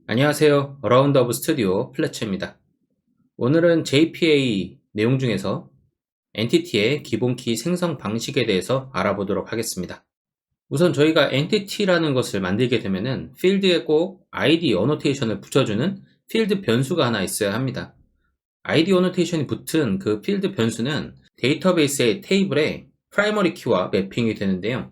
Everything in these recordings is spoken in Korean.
안녕하세요. 어라운드 오브 스튜디오 플래처입니다. 오늘은 JPA 내용 중에서 엔티티의 기본키 생성 방식에 대해서 알아보도록 하겠습니다. 우선 저희가 엔티티라는 것을 만들게 되면은 필드에 꼭 ID 어노테이션을 붙여주는 필드 변수가 하나 있어야 합니다. ID 어노테이션이 붙은 그 필드 변수는 데이터베이스의 테이블에 프라이머리 키와 매핑이 되는데요.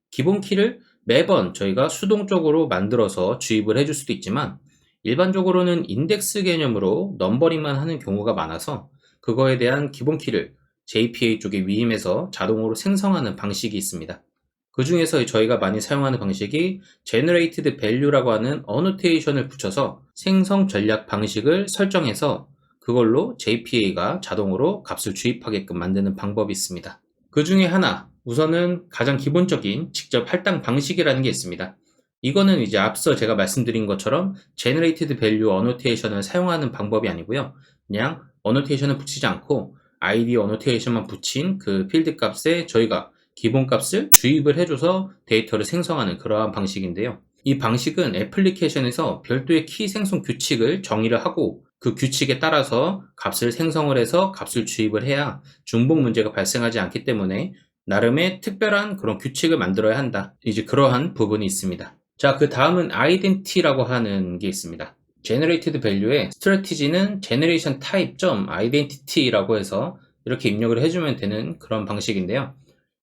기본 키를 매번 저희가 수동적으로 만들어서 주입을 해줄 수도 있지만 일반적으로는 인덱스 개념으로 넘버링만 하는 경우가 많아서 그거에 대한 기본 키를 JPA 쪽에 위임해서 자동으로 생성하는 방식이 있습니다. 그 중에서 저희가 많이 사용하는 방식이 Generated Value라고 하는 어노테이션을 붙여서 생성 전략 방식을 설정해서 그걸로 JPA가 자동으로 값을 주입하게끔 만드는 방법이 있습니다. 그 중에 하나, 우선은 가장 기본적인 직접 할당 방식이라는 게 있습니다. 이거는 이제 앞서 제가 말씀드린 것처럼 Generated Value Annotation을 사용하는 방법이 아니고요. 그냥 어노테이션을 붙이지 않고 ID 어노테이션만 붙인 그 필드 값에 저희가 기본 값을 주입을 해줘서 데이터를 생성하는 그러한 방식인데요. 이 방식은 애플리케이션에서 별도의 키 생성 규칙을 정의를 하고 그 규칙에 따라서 값을 생성을 해서 값을 주입을 해야 중복 문제가 발생하지 않기 때문에 나름의 특별한 그런 규칙을 만들어야 한다. 이제 그러한 부분이 있습니다. 자, 그 다음은 identity라고 하는 게 있습니다. generated value의 strategy는 generation type.identity라고 해서 이렇게 입력을 해주면 되는 그런 방식인데요.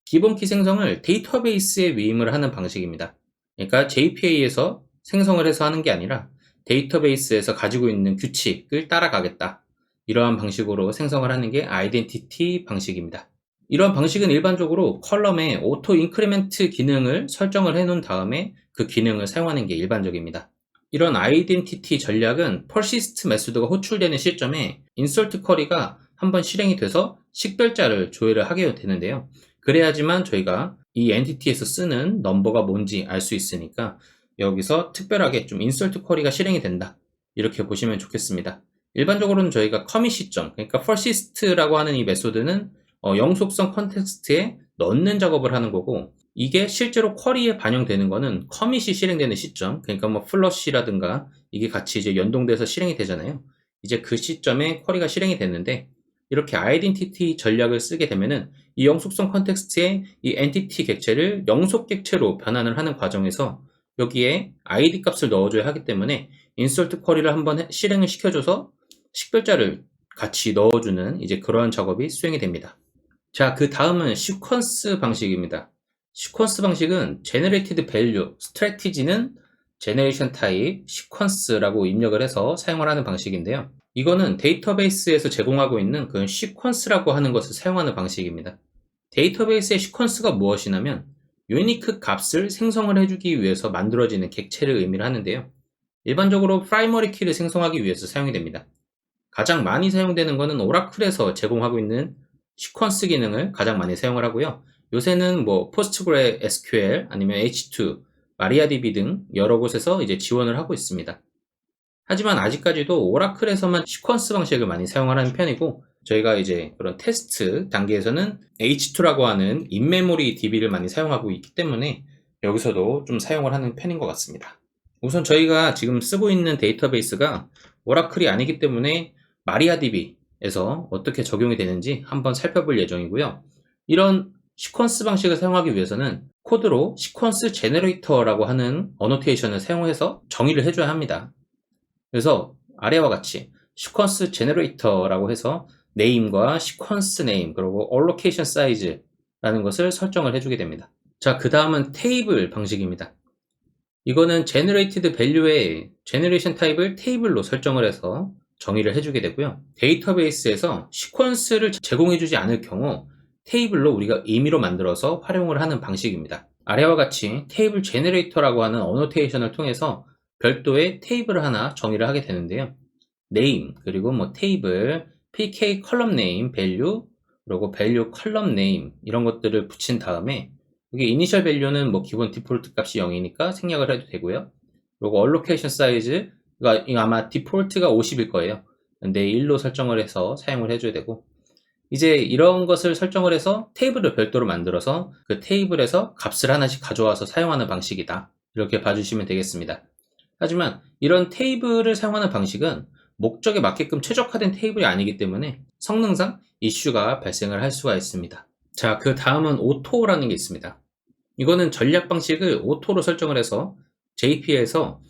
기본 키 생성을 데이터베이스에 위임을 하는 방식입니다. 그러니까 JPA에서 생성을 해서 하는 게 아니라 데이터베이스에서 가지고 있는 규칙을 따라가겠다. 이러한 방식으로 생성을 하는 게 아이덴티티 방식입니다. 이러한 방식은 일반적으로 컬럼에 오토 인크리멘트 기능을 설정을 해 놓은 다음에 그 기능을 사용하는 게 일반적입니다. 이런 아이덴티티 전략은 persist 메소드가 호출되는 시점에 insert 쿼리가 한번 실행이 돼서 식별자를 조회를 하게 되는데요. 그래야지만 저희가 이 엔티티에서 쓰는 넘버가 뭔지 알 수 있으니까 여기서 특별하게 좀 insert 쿼리가 실행이 된다. 이렇게 보시면 좋겠습니다. 일반적으로는 저희가 커밋 시점, 그러니까 persist라고 하는 이 메소드는 영속성 컨텍스트에 넣는 작업을 하는 거고, 이게 실제로 쿼리에 반영되는 거는 커밋이 실행되는 시점, 그러니까 뭐 플러시라든가 이게 같이 이제 연동돼서 실행이 되잖아요. 이제 그 시점에 쿼리가 실행이 됐는데, 이렇게 아이덴티티 전략을 쓰게 되면은 이 영속성 컨텍스트에 이 엔티티 객체를 영속 객체로 변환을 하는 과정에서 여기에 ID 값을 넣어줘야 하기 때문에 insert 쿼리를 한번 실행을 시켜줘서 식별자를 같이 넣어주는 이제 그러한 작업이 수행이 됩니다. 자, 그 다음은 시퀀스 방식입니다. 시퀀스 방식은 Generated Value Strategy는 Generation Type Sequence라고 입력을 해서 사용을 하는 방식인데요. 이거는 데이터베이스에서 제공하고 있는 그 시퀀스라고 하는 것을 사용하는 방식입니다. 데이터베이스의 시퀀스가 무엇이냐면 유니크 값을 생성을 해주기 위해서 만들어지는 객체를 의미를 하는데요. 일반적으로 프라이머리 키를 생성하기 위해서 사용이 됩니다. 가장 많이 사용되는 것은 오라클에서 제공하고 있는 시퀀스 기능을 가장 많이 사용을 하고요. 요새는 뭐 PostgreSQL 아니면 H2, MariaDB 등 여러 곳에서 이제 지원을 하고 있습니다. 하지만 아직까지도 오라클에서만 시퀀스 방식을 많이 사용하는 편이고, 저희가 이제 그런 테스트 단계에서는 H2라고 하는 인메모리 DB를 많이 사용하고 있기 때문에 여기서도 좀 사용을 하는 편인 것 같습니다. 우선 저희가 지금 쓰고 있는 데이터베이스가 오라클이 아니기 때문에 MariaDB에서 어떻게 적용이 되는지 한번 살펴볼 예정이고요. 이런 시퀀스 방식을 사용하기 위해서는 코드로 시퀀스 제너레이터라고 하는 어노테이션을 사용해서 정의를 해줘야 합니다. 그래서 아래와 같이 시퀀스 제너레이터라고 해서 네임과 시퀀스 네임 그리고 allocation size라는 것을 설정을 해주게 됩니다. 자, 그 다음은 테이블 방식입니다. 이거는 generated value의 generation 타입을 테이블로 설정을 해서 정의를 해주게 되고요. 데이터베이스에서 시퀀스를 제공해주지 않을 경우 테이블로 우리가 임의로 만들어서 활용을 하는 방식입니다. 아래와 같이 테이블 제너레이터라고 하는 어노테이션을 통해서 별도의 테이블을 하나 정의를 하게 되는데요. name, 그리고 뭐 테이블, pk 컬럼 네임, value, 그리고 value 컬럼 네임 이런 것들을 붙인 다음에 여기 이니셜 밸류는 뭐 기본 디폴트 값이 0이니까 생략을 해도 되고요. 그리고 allocation size가 아마 디폴트가 50일 거예요. 근데 1로 설정을 해서 사용을 해줘야 되고, 이제 이런 것을 설정을 해서 테이블을 별도로 만들어서 그 테이블에서 값을 하나씩 가져와서 사용하는 방식이다. 이렇게 봐주시면 되겠습니다. 하지만 이런 테이블을 사용하는 방식은 목적에 맞게끔 최적화된 테이블이 아니기 때문에 성능상 이슈가 발생을 할 수가 있습니다. 자, 그 다음은 오토라는 게 있습니다. 이거는 전략 방식을 오토로 설정을 해서 JP에서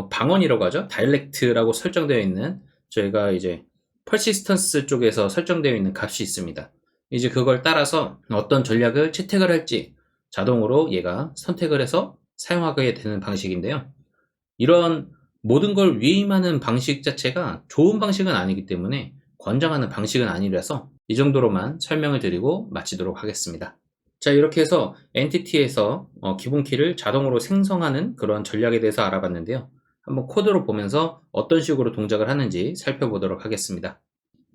방언이라고 하죠. 다이렉트라고 설정되어 있는 저희가 이제 퍼시스턴스 쪽에서 설정되어 있는 값이 있습니다. 이제 그걸 따라서 어떤 전략을 채택을 할지 자동으로 얘가 선택을 해서 사용하게 되는 방식인데요. 이런 모든 걸 위임하는 방식 자체가 좋은 방식은 아니기 때문에 권장하는 방식은 아니라서 이 정도로만 설명을 드리고 마치도록 하겠습니다. 자, 이렇게 해서 엔티티에서 기본 키를 자동으로 생성하는 그런 전략에 대해서 알아봤는데요. 한번 코드로 보면서 어떤 식으로 동작을 하는지 살펴보도록 하겠습니다.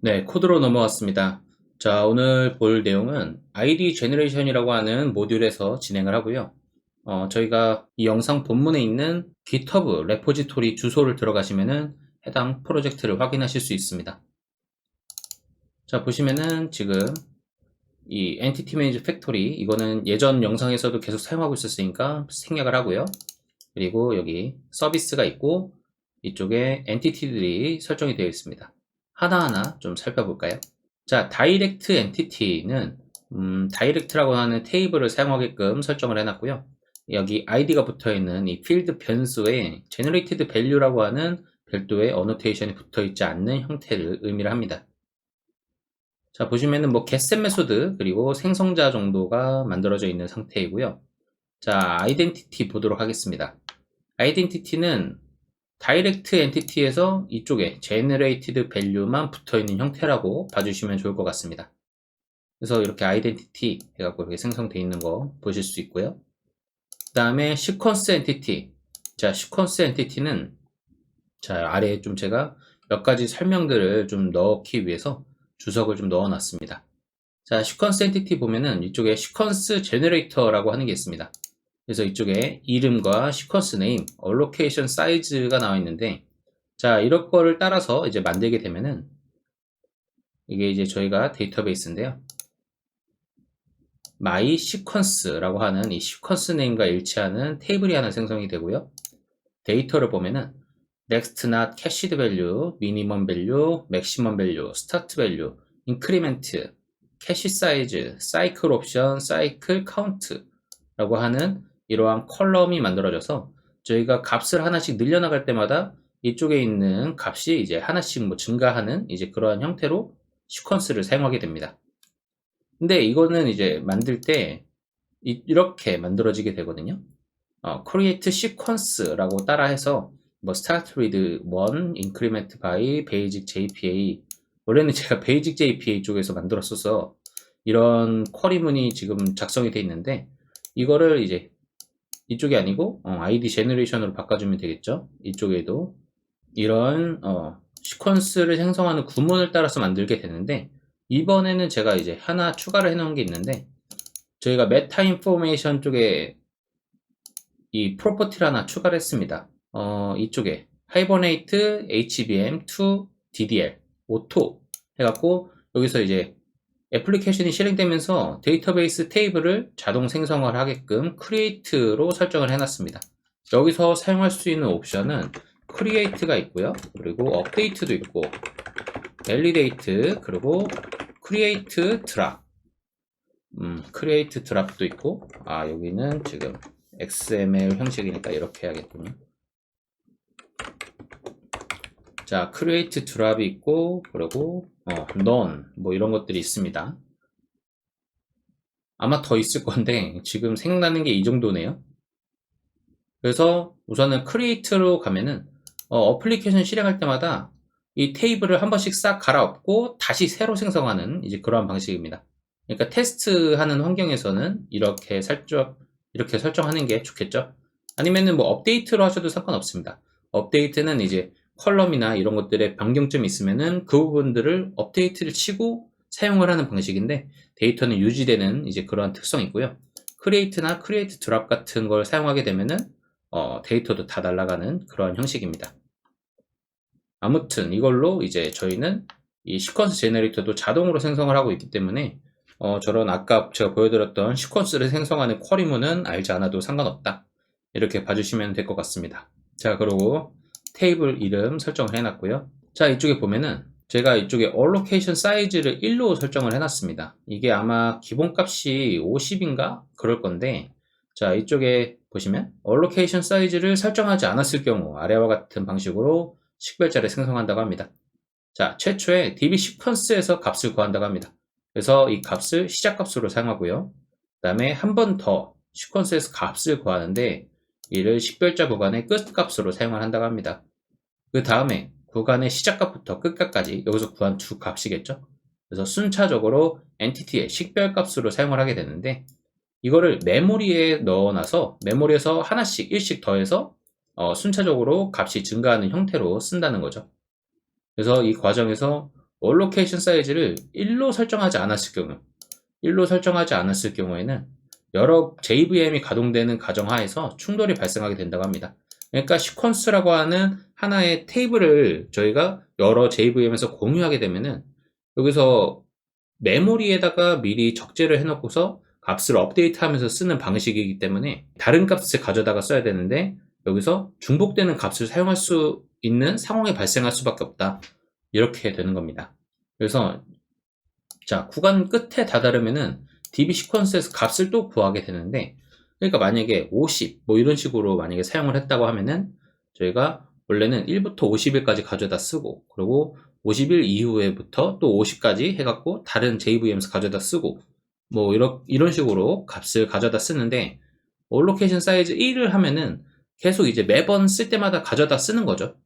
네, 코드로 넘어왔습니다. 자, 오늘 볼 내용은 ID 제너레이션이라고 하는 모듈에서 진행을 하고요. 저희가 이 영상 본문에 있는 GitHub 레포지토리 주소를 들어가시면은 해당 프로젝트를 확인하실 수 있습니다. 자, 보시면은 지금 이 엔티티 매니저 팩토리 이거는 예전 영상에서도 계속 사용하고 있었으니까 생략을 하고요. 그리고 여기 서비스가 있고 이쪽에 엔티티들이 설정이 되어 있습니다. 하나하나 좀 살펴볼까요? 자, 다이렉트 엔티티는 다이렉트라고 하는 테이블을 사용하게끔 설정을 해놨고요. 여기 id가 붙어있는 이 필드 변수에 generated value라고 하는 별도의 어노테이션이 붙어있지 않는 형태를 의미를 합니다. 자, 보시면은 뭐 getSet 메소드 그리고 생성자 정도가 만들어져 있는 상태이고요. 자, 아이덴티티 보도록 하겠습니다. 아이덴티티는 다이렉트 엔티티에서 이쪽에 generated value만 붙어있는 형태라고 봐주시면 좋을 것 같습니다. 그래서 이렇게 아이덴티티 해갖고 이렇게 생성되어 있는 거 보실 수 있고요. 그 다음에 시퀀스 엔티티. 자, 시퀀스 엔티티는 자, 아래에 좀 제가 몇 가지 설명들을 좀 넣기 위해서 주석을 좀 넣어 놨습니다. 자, 시퀀스 엔티티 보면은 이쪽에 시퀀스 제너레이터라고 하는 게 있습니다. 그래서 이쪽에 이름과 시퀀스 네임, allocation size가 나와 있는데, 자, 이런 거를 따라서 이제 만들게 되면은 이게 이제 저희가 데이터베이스인데요. my sequence라고 하는 이 시퀀스 네임과 일치하는 테이블이 하나 생성이 되고요. 데이터를 보면은 next not cached value, minimum value, maximum value, start value, increment, cache size, cycle option, cycle count 라고 하는 이러한 컬럼이 만들어져서 저희가 값을 하나씩 늘려나갈 때마다 이쪽에 있는 값이 이제 하나씩 뭐 증가하는 이제 그러한 형태로 시퀀스를 사용하게 됩니다. 근데 이거는 이제 만들 때 이렇게 만들어지게 되거든요. create sequence라고 따라해서 뭐 start with 1, increment by basic JPA. 원래는 제가 basic JPA 쪽에서 만들었어서 이런 쿼리문이 지금 작성이 돼 있는데 이거를 이제 이쪽이 아니고 ID 제너레이션으로 바꿔주면 되겠죠. 이쪽에도 이런 시퀀스를 생성하는 구문을 따라서 만들게 되는데 이번에는 제가 이제 하나 추가를 해 놓은 게 있는데 저희가 메타 인포메이션 쪽에 이 프로퍼티를 하나 추가를 했습니다. 이쪽에 hibernate HBM to DDL 오토 해갖고 여기서 이제 애플리케이션이 실행되면서 데이터베이스 테이블을 자동 생성을 하게끔 create로 설정을 해놨습니다. 여기서 사용할 수 있는 옵션은 create가 있고요. 그리고 update도 있고 validate 그리고 create drop create drop도 있고 여기는 지금 XML 형식이니까 이렇게 해야겠군요. 자, create drop이 있고 그리고 none 뭐 이런 것들이 있습니다. 아마 더 있을 건데 지금 생각나는 게 이 정도네요. 그래서 우선은 create로 가면은 어플리케이션 실행할 때마다 이 테이블을 한 번씩 싹 갈아엎고 다시 새로 생성하는 이제 그러한 방식입니다. 그러니까 테스트하는 환경에서는 이렇게 설정하는 게 좋겠죠. 아니면은 뭐 업데이트로 하셔도 상관없습니다. 업데이트는 이제 컬럼이나 이런 것들에 변경점이 있으면은 그 부분들을 업데이트를 치고 사용을 하는 방식인데 데이터는 유지되는 이제 그러한 특성이 있고요. 크리에이트나 크리에이트 드랍 같은 걸 사용하게 되면은 데이터도 다 날아가는 그러한 형식입니다. 아무튼 이걸로 이제 저희는 이 시퀀스 제너레이터도 자동으로 생성을 하고 있기 때문에 저런 아까 제가 보여드렸던 시퀀스를 생성하는 쿼리문은 알지 않아도 상관없다. 이렇게 봐주시면 될 것 같습니다. 자, 그리고 테이블 이름 설정을 해놨고요. 자, 이쪽에 보면은 제가 이쪽에 allocation 사이즈를 1로 설정을 해놨습니다. 이게 아마 기본값이 50인가? 그럴 건데, 자, 이쪽에 보시면 allocation 사이즈를 설정하지 않았을 경우 아래와 같은 방식으로 식별자를 생성한다고 합니다. 자, 최초에 db 시퀀스에서 값을 구한다고 합니다. 그래서 이 값을 시작값으로 사용하고요. 그 다음에 한 번 더 시퀀스에서 값을 구하는데 이를 식별자 구간의 끝값으로 사용을 한다고 합니다. 그 다음에 구간의 시작값부터 끝값까지 여기서 구한 두 값이겠죠. 그래서 순차적으로 엔티티의 식별값으로 사용을 하게 되는데 이거를 메모리에 넣어놔서 메모리에서 하나씩 일씩 더해서 순차적으로 값이 증가하는 형태로 쓴다는 거죠. 그래서 이 과정에서 allocation 사이즈를 1로 설정하지 않았을 경우에는 여러 JVM이 가동되는 가정하에서 충돌이 발생하게 된다고 합니다. 그러니까 시퀀스라고 하는 하나의 테이블을 저희가 여러 JVM에서 공유하게 되면은 여기서 메모리에다가 미리 적재를 해놓고서 값을 업데이트하면서 쓰는 방식이기 때문에 다른 값을 가져다가 써야 되는데 여기서 중복되는 값을 사용할 수 있는 상황이 발생할 수밖에 없다. 이렇게 되는 겁니다. 그래서 자, 구간 끝에 다다르면은 db 시퀀스에서 값을 또 구하게 되는데 그러니까 만약에 50 뭐 이런 식으로 만약에 사용을 했다고 하면은 저희가 원래는 1부터 50일까지 가져다 쓰고 그리고 50일 이후에부터 또 50까지 해갖고 다른 JVM에서 가져다 쓰고 뭐 이런 식으로 값을 가져다 쓰는데 allocation 사이즈 1을 하면은 계속 이제 매번 쓸 때마다 가져다 쓰는 거죠.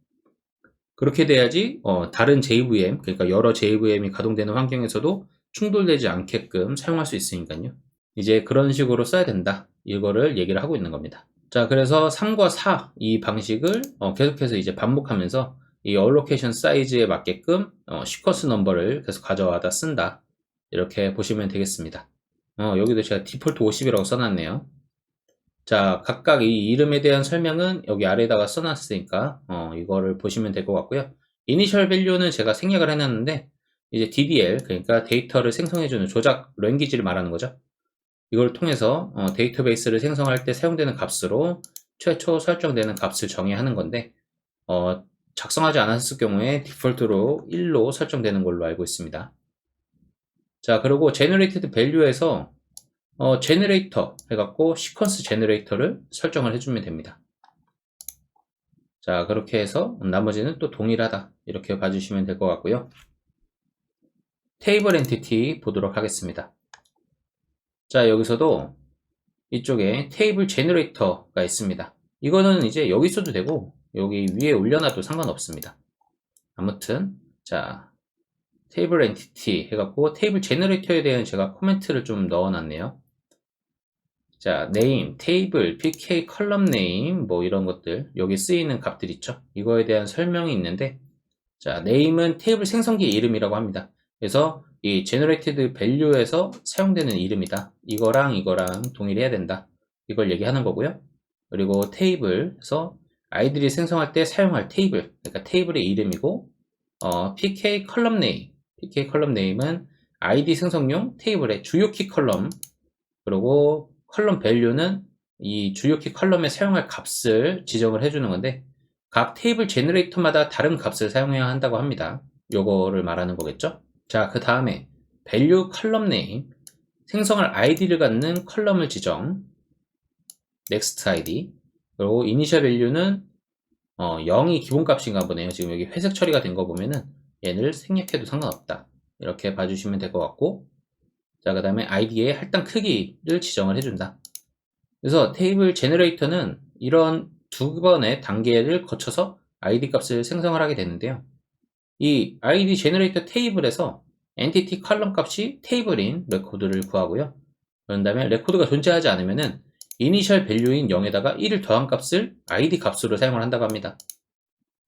그렇게 돼야지 다른 JVM 그러니까 여러 JVM이 가동되는 환경에서도 충돌되지 않게끔 사용할 수 있으니까요. 이제 그런 식으로 써야 된다. 이거를 얘기를 하고 있는 겁니다. 자, 그래서 3과 4 이 방식을 계속해서 이제 반복하면서 이 allocation 사이즈에 맞게끔 시퀀스 넘버를 계속 가져와다 쓴다. 이렇게 보시면 되겠습니다. 여기도 제가 디폴트 50이라고 써놨네요. 자, 각각 이 이름에 대한 설명은 여기 아래에다가 써놨으니까 이거를 보시면 될 것 같고요. 이니셜 밸류는 제가 생략을 해놨는데 이제 DDL 그러니까 데이터를 생성해주는 조작 랭귀지를 말하는 거죠. 이걸 통해서 데이터베이스를 생성할 때 사용되는 값으로 최초 설정되는 값을 정의하는 건데 작성하지 않았을 경우에 디폴트로 1로 설정되는 걸로 알고 있습니다. 자, 그리고 generated value에서 제너레이터 해갖고 시퀀스 제너레이터를 설정을 해주면 됩니다. 자, 그렇게 해서 나머지는 또 동일하다 이렇게 봐주시면 될 것 같고요. 테이블 엔티티 보도록 하겠습니다. 자, 여기서도 이쪽에 테이블 제너레이터가 있습니다. 이거는 이제 여기 써도 되고 여기 위에 올려놔도 상관없습니다. 아무튼 자, 테이블 엔티티 해갖고 테이블 제너레이터에 대한 제가 코멘트를 좀 넣어놨네요. 자, name, table, pk, column name 뭐 이런 것들 여기 쓰이는 값들 있죠. 이거에 대한 설명이 있는데 자, name은 테이블 생성기 이름이라고 합니다. 그래서 이 generated value에서 사용되는 이름이다. 이거랑 동일해야 된다. 이걸 얘기하는 거고요. 그리고 table에서 아이들이 생성할 때 사용할 테이블, 그러니까 테이블의 이름이고 pk column name은 아이디 생성용 테이블의 주요 키 컬럼 그리고 컬럼 밸류는 이 주요 키 컬럼에 사용할 값을 지정을 해주는 건데 각 테이블 제너레이터마다 다른 값을 사용해야 한다고 합니다. 요거를 말하는 거겠죠. 자, 그 다음에 value column name 생성할 아이디를 갖는 컬럼을 지정 next id 그리고 initial value는 0이 기본값인가 보네요. 지금 여기 회색 처리가 된 거 보면은 얘를 생략해도 상관없다. 이렇게 봐주시면 될 것 같고 자, 그 다음에 id의 할당 크기를 지정을 해준다. 그래서 테이블 제너레이터는 이런 두 번의 단계를 거쳐서 id 값을 생성을 하게 되는데요. 이 id 제너레이터 테이블에서 엔티티 컬럼 값이 테이블인 레코드를 구하고요. 그런 다음에 레코드가 존재하지 않으면은 이니셜 밸류인 0에다가 1을 더한 값을 id 값으로 사용을 한다고 합니다.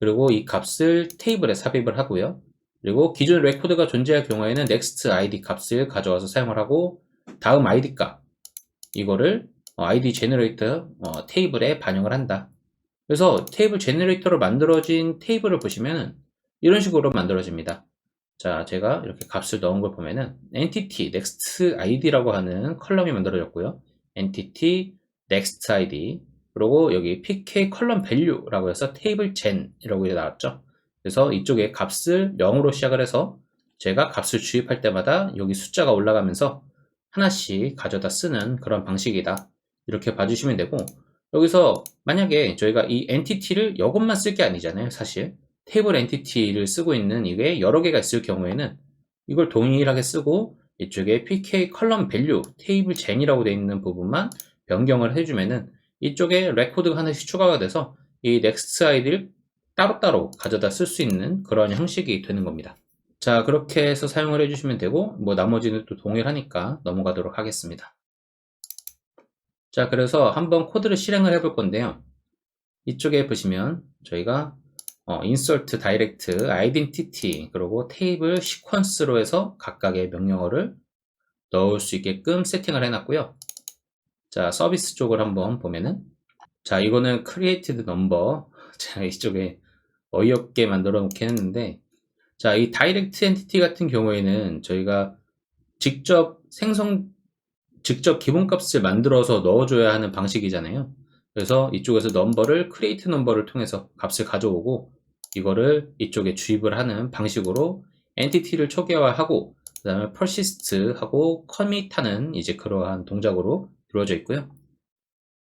그리고 이 값을 테이블에 삽입을 하고요. 그리고 기존 레코드가 존재할 경우에는 next id 값을 가져와서 사용을 하고 다음 id 값 이거를 id 제너레이터 테이블에 반영을 한다. 그래서 테이블 제너레이터로 만들어진 테이블을 보시면 이런 식으로 만들어집니다. 자, 제가 이렇게 값을 넣은 걸 보면은 entity next id라고 하는 컬럼이 만들어졌고요. entity next id 그리고 여기 pk 컬럼 value라고 해서 테이블 gen이라고 나왔죠. 그래서 이쪽에 값을 0으로 시작을 해서 제가 값을 주입할 때마다 여기 숫자가 올라가면서 하나씩 가져다 쓰는 그런 방식이다. 이렇게 봐주시면 되고, 여기서 만약에 저희가 이 entity를 이것만 쓸 게 아니잖아요, 사실. 테이블 엔티티를 쓰고 있는 이게 여러 개가 있을 경우에는 이걸 동일하게 쓰고 이쪽에 pk 컬럼 밸류 테이블 gen이라고 되어 있는 부분만 변경을 해주면은 이쪽에 레코드가 하나씩 추가가 돼서 이 next id를 따로따로 가져다 쓸 수 있는 그런 형식이 되는 겁니다. 자, 그렇게 해서 사용을 해주시면 되고, 뭐 나머지는 또 동일하니까 넘어가도록 하겠습니다. 자, 그래서 한번 코드를 실행을 해볼 건데요. 이쪽에 보시면 저희가 insert direct identity 그리고 테이블 시퀀스로 해서 각각의 명령어를 넣을 수 있게끔 세팅을 해놨고요. 자, 서비스 쪽을 한번 보면은, 자, 이거는 created number. 자, 이쪽에 어이없게 만들어 놓긴 했는데, 자, 이 direct entity 같은 경우에는 저희가 직접 기본값을 만들어서 넣어줘야 하는 방식이잖아요. 그래서 이쪽에서 넘버를 create 넘버를 통해서 값을 가져오고 이거를 이쪽에 주입을 하는 방식으로 entity를 초기화하고 그 다음에 persist 하고 commit 하는 이제 그러한 동작으로 이루어져 있고요.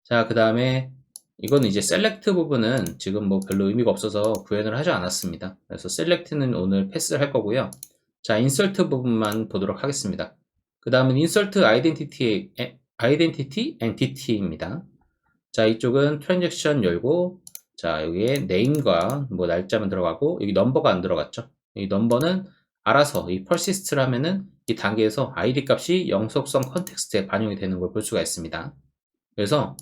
자, 그 다음에 이거는 이제 select 부분은 지금 뭐 별로 의미가 없어서 구현을 하지 않았습니다. 그래서 select는 오늘 패스를 할 거고요. 자, insert 부분만 보도록 하겠습니다. 그 다음은 insert identity entity입니다. 자, 이쪽은 transaction 열고, 자, 여기에 name과 뭐 날짜만 들어가고, 여기 넘버가 안 들어갔죠. 이 넘버는 알아서 이 persist를 하면은 이 단계에서 id 값이 영속성 컨텍스트에 반영이 되는 걸 볼 수가 있습니다. 그래서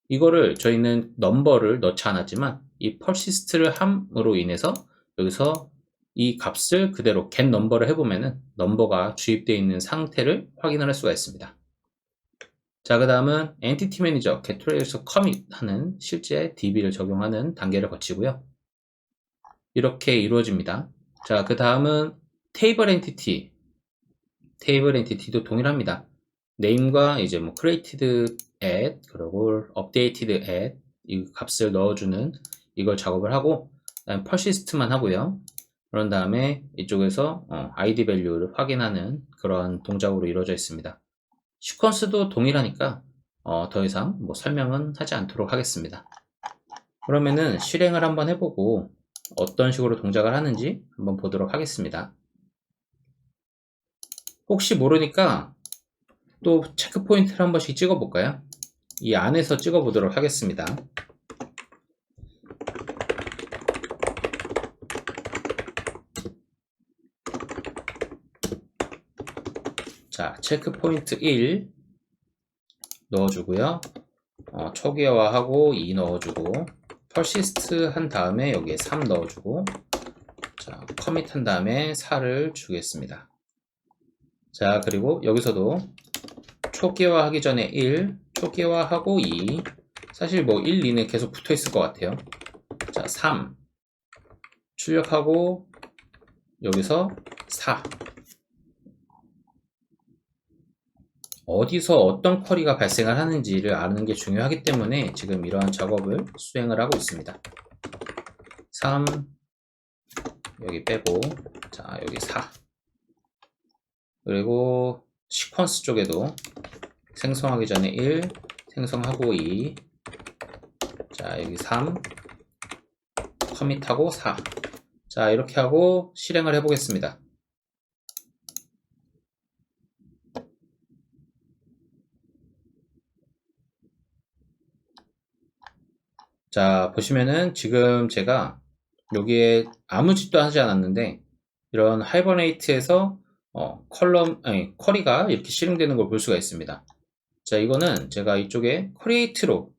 이거를 저희는 넘버를 넣지 않았지만 이 persist를 함으로 인해서 여기서 이 값을 그대로 get 넘버를 해보면은 넘버가 주입되어 있는 상태를 확인을 할 수가 있습니다. 자, 그 다음은 entity manager getTrace에서 commit 하는 실제 DB를 적용하는 단계를 거치고요. 이렇게 이루어집니다. 자, 그 다음은 table entity도 동일합니다. name과 이제 뭐 created add 그리고 updated add 이 값을 넣어주는 이걸 작업을 하고 그다음 persist만 하고요. 그런 다음에 이쪽에서 id value를 확인하는 그런 동작으로 이루어져 있습니다. 시퀀스도 동일하니까 더 이상 뭐 설명은 하지 않도록 하겠습니다. 그러면은 실행을 한번 해보고 어떤 식으로 동작을 하는지 한번 보도록 하겠습니다. 혹시 모르니까 또 체크 포인트를 한 번씩 찍어 볼까요? 이 안에서 찍어 보도록 하겠습니다. 자, 체크 포인트 1 넣어주고요. 초기화하고 2 넣어주고 persist 한 다음에 여기에 3 넣어주고 자, commit 한 다음에 4를 주겠습니다. 자, 그리고 여기서도 초기화하기 전에 1, 초기화하고 2 사실 뭐 1, 2는 계속 붙어 있을 것 같아요. 자, 3 출력하고 여기서 4 어디서 어떤 쿼리가 발생을 하는지를 아는 게 중요하기 때문에 지금 이러한 작업을 수행을 하고 있습니다. 3 여기 빼고 자, 여기 4 그리고 시퀀스 쪽에도 생성하기 전에 1 생성하고 2 자, 여기 3 커밋하고 4 자, 이렇게 하고 실행을 해 보겠습니다. 자, 보시면은 지금 제가 여기에 아무 짓도 하지 않았는데 이런 하이버네이트에서 쿼리가 이렇게 실행되는 걸 볼 수가 있습니다. 자, 이거는 제가 이쪽에 create로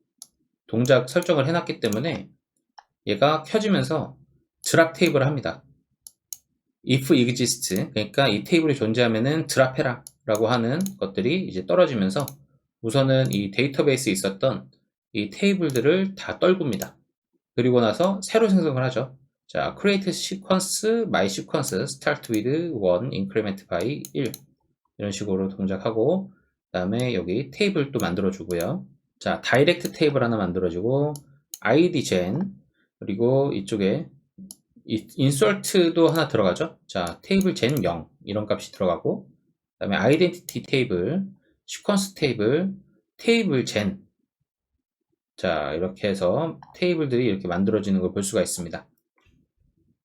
동작 설정을 해놨기 때문에 얘가 켜지면서 드랍 테이블을 합니다. if exist 그러니까 이 테이블이 존재하면은 드랍해라 라고 하는 것들이 이제 떨어지면서 우선은 이 데이터베이스에 있었던 이 테이블들을 다 떨굽니다. 그리고 나서 새로 생성을 하죠. 자, create sequence, my sequence, start with 1, increment by 1 이런 식으로 동작하고 그 다음에 여기 테이블 또 만들어주고요. 자, 다이렉트 테이블 하나 만들어주고 id gen 그리고 이쪽에 insert도 하나 들어가죠. 자, 테이블 gen 0 이런 값이 들어가고 그 다음에 identity 테이블, sequence 테이블, 테이블 gen 자, 이렇게 해서 테이블들이 이렇게 만들어지는 걸 볼 수가 있습니다.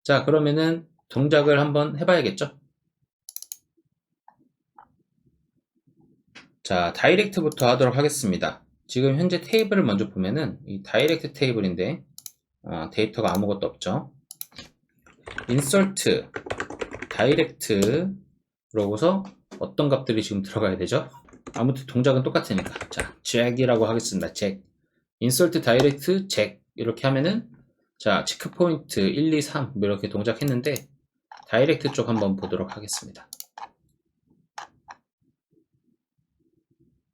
자, 그러면은 동작을 한번 해봐야겠죠? 자, 다이렉트부터 하도록 하겠습니다. 지금 현재 테이블을 먼저 보면은 이 다이렉트 테이블인데 데이터가 아무것도 없죠. insert 다이렉트 그러고서 어떤 값들이 지금 들어가야 되죠? 아무튼 동작은 똑같으니까 자, jack이라고 하겠습니다. jack insert direct jack 이렇게 하면은 자, 체크 포인트 1, 2, 3 이렇게 동작했는데 다이렉트 쪽 한번 보도록 하겠습니다.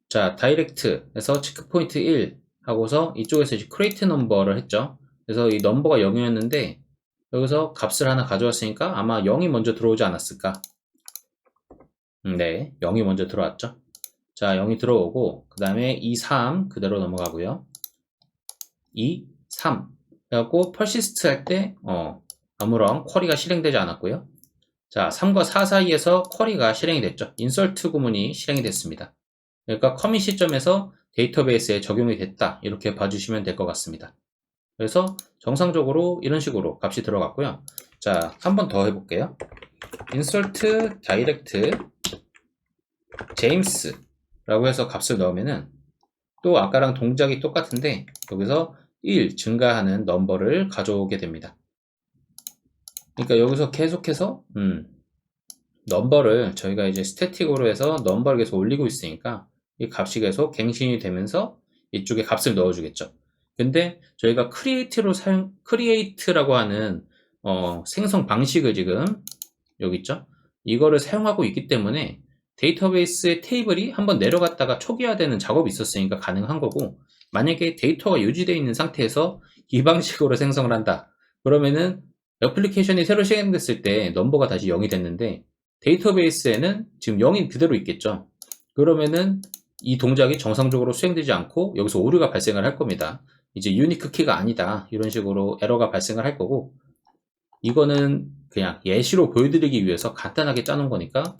자, 다이렉트에서 체크 포인트 1 하고서 이쪽에서 이제 create number를 했죠. 그래서 이 넘버가 0이었는데 여기서 값을 하나 가져왔으니까 아마 0이 먼저 들어오지 않았을까? 네, 0이 먼저 들어왔죠. 자, 0이 들어오고 그 다음에 2, 3 그대로 넘어가고요. 2, 3 그래갖고 persist 할 때 아무런 쿼리가 실행되지 않았고요. 자, 3과 4 사이에서 쿼리가 실행이 됐죠. insert 구문이 실행이 됐습니다. 그러니까 커밋 시점에서 데이터베이스에 적용이 됐다 이렇게 봐주시면 될 것 같습니다. 그래서 정상적으로 이런 식으로 값이 들어갔고요. 자, 한 번 더 해볼게요. insert direct james 라고 해서 값을 넣으면은 또 아까랑 동작이 똑같은데 여기서 1 증가하는 넘버를 가져오게 됩니다. 그러니까 여기서 계속해서 넘버를 저희가 이제 스태틱으로 해서 넘버를 계속 올리고 있으니까 이 값이 계속 갱신이 되면서 이쪽에 값을 넣어주겠죠. 근데 저희가 create라고 하는 생성 방식을 지금 여기 있죠. 이거를 사용하고 있기 때문에 데이터베이스의 테이블이 한번 내려갔다가 초기화되는 작업이 있었으니까 가능한 거고 만약에 데이터가 유지되어 있는 상태에서 이 방식으로 생성을 한다. 그러면은 애플리케이션이 새로 실행됐을 때 넘버가 다시 0이 됐는데 데이터베이스에는 지금 0이 그대로 있겠죠. 그러면은 이 동작이 정상적으로 수행되지 않고 여기서 오류가 발생을 할 겁니다. 이제 유니크 키가 아니다. 이런 식으로 에러가 발생을 할 거고 이거는 그냥 예시로 보여드리기 위해서 간단하게 짜놓은 거니까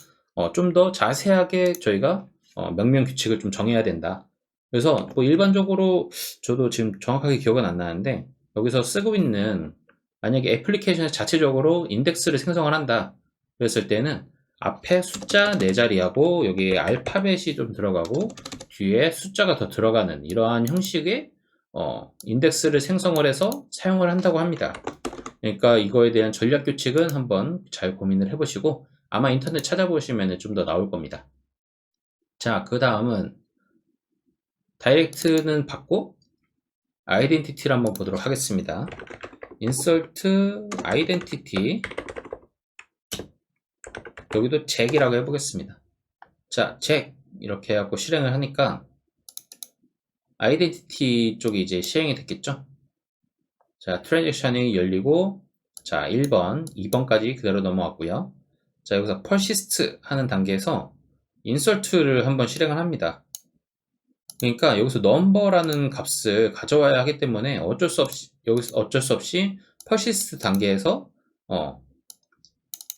좀 더 자세하게 저희가 명령 규칙을 좀 정해야 된다. 그래서 뭐 일반적으로 저도 지금 정확하게 기억은 안 나는데 여기서 쓰고 있는 만약에 애플리케이션 자체적으로 인덱스를 생성을 한다 그랬을 때는 앞에 숫자 4자리하고 여기에 알파벳이 좀 들어가고 뒤에 숫자가 더 들어가는 이러한 형식의 인덱스를 생성을 해서 사용을 한다고 합니다. 그러니까 이거에 대한 전략 규칙은 한번 잘 고민을 해보시고 아마 인터넷 찾아보시면 좀 더 나올 겁니다. 자, 그 다음은 다이렉트는 받고 아이덴티티를 한번 보도록 하겠습니다. insert identity 여기도 jack이라고 해보겠습니다. 자, jack 이렇게 해갖고 실행을 하니까 아이덴티티 쪽이 이제 실행이 됐겠죠. 자, 트랜잭션이 열리고 자, 1번, 2번까지 그대로 넘어왔고요. 자, 여기서 persist 하는 단계에서 insert를 한번 실행을 합니다. 그러니까 여기서 number라는 값을 가져와야 하기 때문에 여기서 어쩔 수 없이 persist 단계에서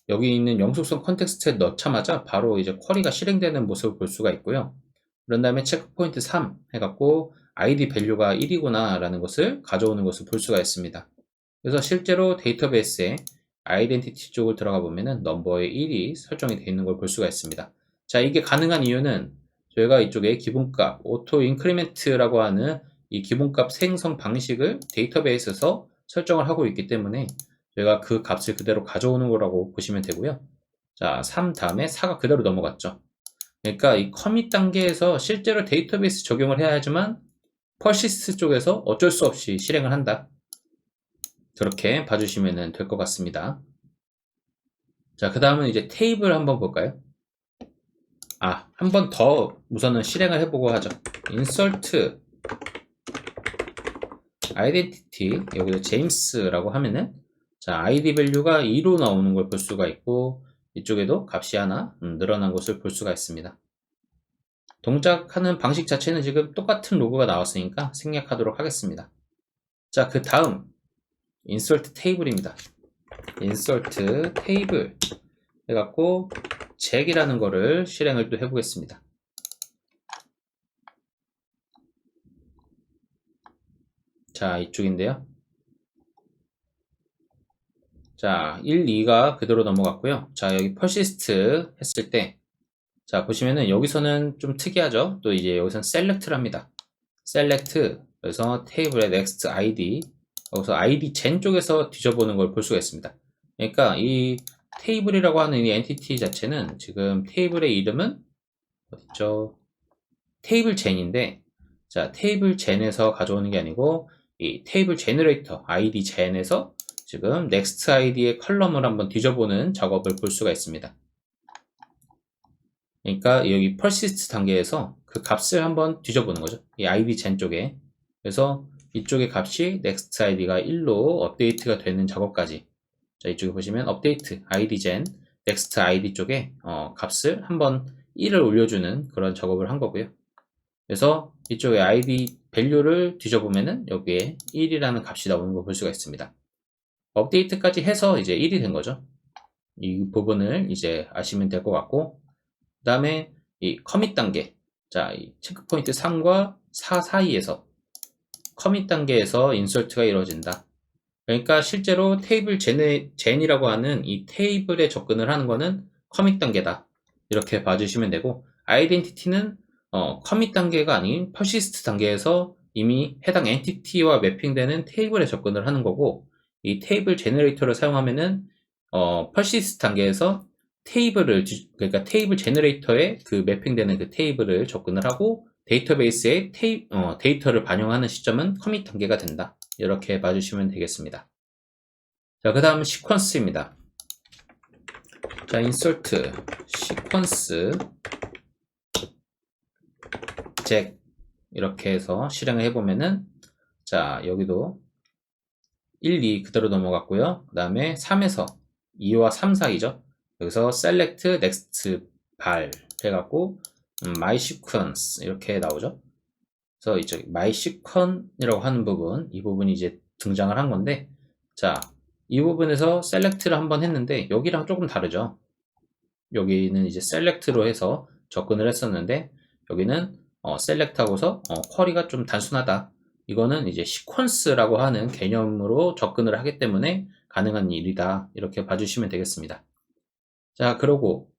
여기 있는 영속성 컨텍스트에 넣자마자 바로 이제 쿼리가 실행되는 모습을 볼 수가 있고요. 그런 다음에 체크포인트 3 해갖고 id 밸류가 1이구나 라는 것을 가져오는 것을 볼 수가 있습니다. 그래서 실제로 데이터베이스에 아이덴티티 쪽을 들어가 보면은 넘버의 1이 설정이 되어 있는 걸 볼 수가 있습니다. 자, 이게 가능한 이유는 저희가 이쪽에 기본값 오토 인크리멘트라고 하는 이 기본값 생성 방식을 데이터베이스에서 설정을 하고 있기 때문에 저희가 그 값을 그대로 가져오는 거라고 보시면 되고요. 자, 3 다음에 4가 그대로 넘어갔죠. 그러니까 이 커밋 단계에서 실제로 데이터베이스 적용을 해야 하지만 persist 쪽에서 어쩔 수 없이 실행을 한다. 그렇게 봐주시면 될 것 같습니다. 자, 그 다음은 이제 테이블 한번 볼까요? 한 번 더 우선은 실행을 해보고 하죠. insert identity 여기서 james라고 하면은 자, id 밸류가 2로 나오는 걸 볼 수가 있고, 이쪽에도 값이 하나 늘어난 것을 볼 수가 있습니다. 동작하는 방식 자체는 지금 똑같은 로그가 나왔으니까 생략하도록 하겠습니다. 자, 그 다음 insert table입니다. insert table 해갖고 check이라는 거를 실행을 또 해보겠습니다. 자, 이쪽인데요. 자, 1, 2가 그대로 넘어갔고요. 자, 여기 persist 했을 때, 자, 보시면은 여기서는 좀 특이하죠? 또 이제 여기서는 select랍니다. select, 그래서 테이블의 next id, 여기서 id gen 쪽에서 뒤져보는 걸 볼 수가 있습니다. 그러니까 이 테이블이라고 하는 이 엔티티 자체는 지금 테이블의 이름은 어딨죠? 테이블 gen인데, 자, 테이블 gen에서 가져오는 게 아니고 이 테이블 제너레이터 id gen에서 지금 next id의 컬럼을 한번 뒤져보는 작업을 볼 수가 있습니다. 그러니까 여기 persist 단계에서 그 값을 한번 뒤져보는 거죠. 이 id gen 쪽에. 그래서 이쪽의 값이 next id가 1로 업데이트가 되는 작업까지. 자, 이쪽에 보시면 update id gen next id 쪽에 값을 한번 1을 올려주는 그런 작업을 한 거고요. 그래서 이쪽에 id 밸류를 뒤져보면은 여기에 1이라는 값이 나오는 걸 볼 수가 있습니다. 업데이트까지 해서 이제 1이 된 거죠. 이 부분을 이제 아시면 될 것 같고, 그 다음에 이 커밋 단계. 자, 이 체크포인트 3과 4 사이에서 커밋 단계에서 인설트가 이루어진다. 그러니까 실제로 테이블 gen이라고 하는 이 테이블에 접근을 하는 거는 커밋 단계다. 이렇게 봐주시면 되고, 아이덴티티는 커밋 단계가 아닌 persist 단계에서 이미 해당 엔티티와 매핑되는 테이블에 접근을 하는 거고, 이 테이블 제너레이터를 사용하면은 persist 단계에서 그러니까 테이블 제너레이터에 그 매핑되는 그 테이블을 접근을 하고 데이터베이스에 데이터를 반영하는 시점은 커밋 단계가 된다. 이렇게 봐주시면 되겠습니다. 자, 그 다음 시퀀스입니다. 자, insert 시퀀스 jack 이렇게 해서 실행을 해보면은, 자, 여기도 1, 2 그대로 넘어갔고요. 그 다음에 3에서 2와 3 사이죠. 여기서 select next 발 해갖고 my sequence 이렇게 나오죠. 그래서 이쪽 my sequence이라고 하는 부분, 이 부분이 이제 등장을 한 건데, 자, 이 부분에서 select를 한번 했는데 여기랑 조금 다르죠. 여기는 이제 select로 해서 접근을 했었는데 여기는 select 하고서 쿼리가 좀 단순하다. 이거는 이제 시퀀스라고 하는 개념으로 접근을 하기 때문에 가능한 일이다. 이렇게 봐주시면 되겠습니다. 자, 그리고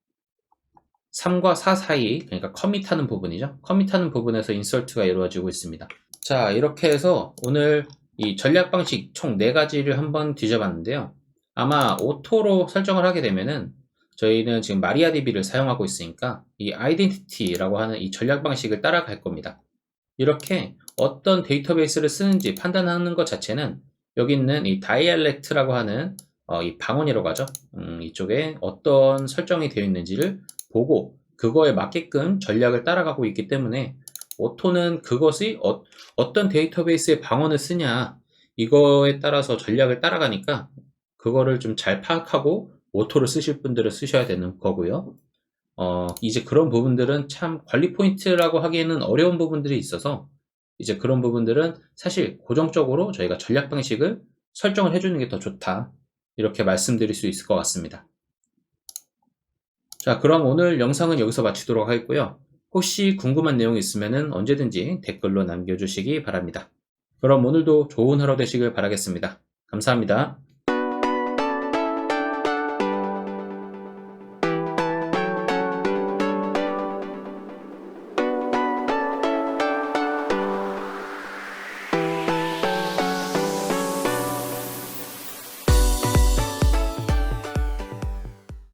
3과 4 사이, 그러니까 커밋하는 부분이죠. 커밋하는 부분에서 인설트가 이루어지고 있습니다. 자, 이렇게 해서 오늘 이 전략 방식 총 4가지를 한번 뒤져봤는데요. 아마 오토로 설정을 하게 되면은 저희는 지금 마리아DB를 사용하고 있으니까 이 아이덴티티라고 하는 이 전략 방식을 따라갈 겁니다. 이렇게 어떤 데이터베이스를 쓰는지 판단하는 것 자체는 여기 있는 이 다이알렉트라고 하는 이 방언이라고 하죠. 이쪽에 어떤 설정이 되어 있는지를 보고 그거에 맞게끔 전략을 따라가고 있기 때문에 오토는 그것이 어떤 데이터베이스의 방언을 쓰냐 이거에 따라서 전략을 따라가니까 그거를 좀 잘 파악하고 오토를 쓰실 분들은 쓰셔야 되는 거고요. 이제 그런 부분들은 참 관리 포인트라고 하기에는 어려운 부분들이 있어서 이제 그런 부분들은 사실 고정적으로 저희가 전략 방식을 설정을 해주는 게 더 좋다. 이렇게 말씀드릴 수 있을 것 같습니다. 자, 그럼 오늘 영상은 여기서 마치도록 하겠고요. 혹시 궁금한 내용이 있으면 언제든지 댓글로 남겨주시기 바랍니다. 그럼 오늘도 좋은 하루 되시길 바라겠습니다. 감사합니다.